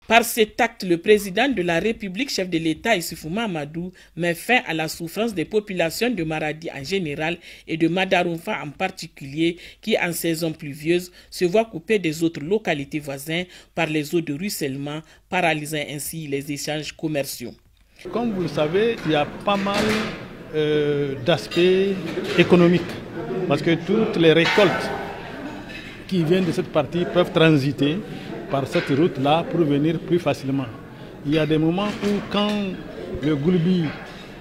Par cet acte, le président de la République, chef de l'État Issoufou Mahamadou, met fin à la souffrance des populations de Maradi en général et de Madaroufa en particulier, qui en saison pluvieuse se voient coupées des autres localités voisines par les eaux de ruissellement, paralysant ainsi les échanges commerciaux. Comme vous le savez, il y a pas mal d'aspects économiques, parce que toutes les récoltes qui viennent de cette partie peuvent transiter par cette route-là pour venir plus facilement. Il y a des moments où quand le Goulbi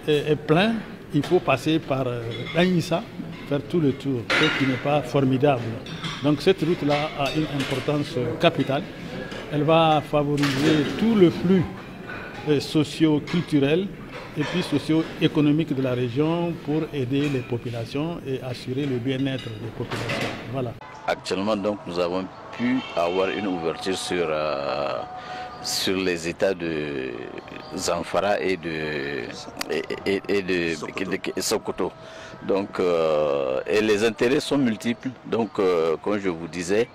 est plein, il faut passer par Anissa, faire tout le tour, ce qui n'est pas formidable. Donc cette route-là a une importance capitale. Elle va favoriser tout le flux socio-culturel et puis socio-économique de la région pour aider les populations et assurer le bien-être des populations. Voilà. Actuellement, donc, nous avons pu avoir une ouverture sur les états de Zamfara et de Sokoto. Donc, et les intérêts sont multiples, donc, comme je vous disais,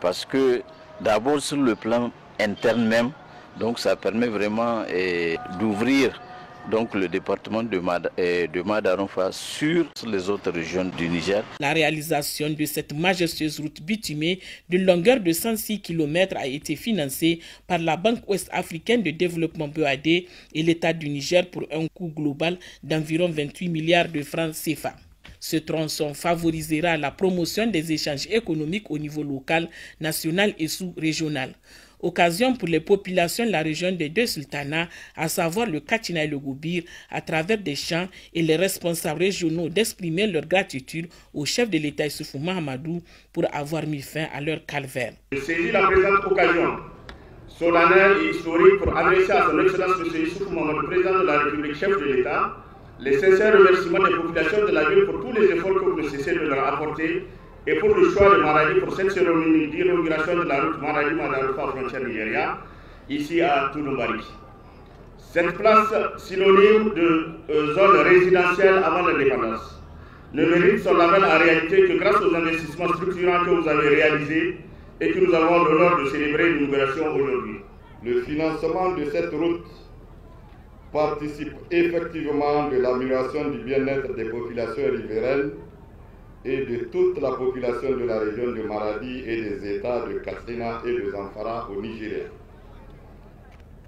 parce que d'abord sur le plan interne même, donc ça permet vraiment d'ouvrir donc le département de Madaroufa sur les autres régions du Niger. La réalisation de cette majestueuse route bitumée d'une longueur de 106 km a été financée par la Banque ouest-africaine de développement BOAD et l'État du Niger pour un coût global d'environ 28 milliards de francs CFA. Ce tronçon favorisera la promotion des échanges économiques au niveau local, national et sous-régional. Occasion pour les populations de la région des deux sultanats, à savoir le Katina et le Goubir, à travers des chants et les responsables régionaux d'exprimer leur gratitude au chef de l'État Issoufou Mahamadou pour avoir mis fin à leur calvaire. Je saisis la présente occasion solennelle et historique pour adresser à son Excellence M. Issoufou Mahamadou, président de la République, chef de l'État, les sincères remerciements des populations de la ville pour tous les efforts que vous ne cessez de leur apporter et pour le choix de Maradi pour cette cérémonie d'inauguration de la route Maradi-Madaroufa frontière Nigeria, ici à Touloumbari. Cette place synonyme de zone résidentielle avant l'indépendance ne mérite son label en réalité que grâce aux investissements structurants que vous avez réalisés et que nous avons l'honneur de célébrer l'inauguration aujourd'hui. Le financement de cette route participe effectivement de l'amélioration du bien-être des populations riveraines et de toute la population de la région de Maradi et des États de Katsina et de Zamfara au Nigeria.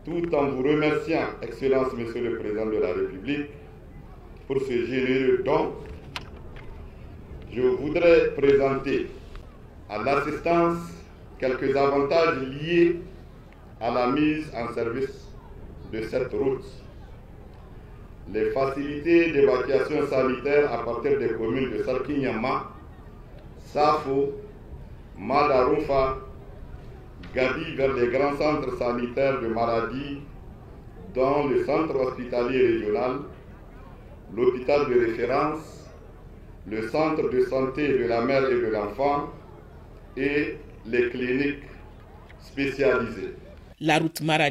Tout en vous remerciant, Excellence Monsieur le Président de la République, pour ce généreux don, je voudrais présenter à l'assistance quelques avantages liés à la mise en service de cette route. Les facilités d'évacuation sanitaire à partir des communes de Sarkinyama, Safo, Madaroufa, Gabi vers les grands centres sanitaires de Maradi, dont le centre hospitalier régional, l'hôpital de référence, le centre de santé de la mère et de l'enfant et les cliniques spécialisées. La route Maradi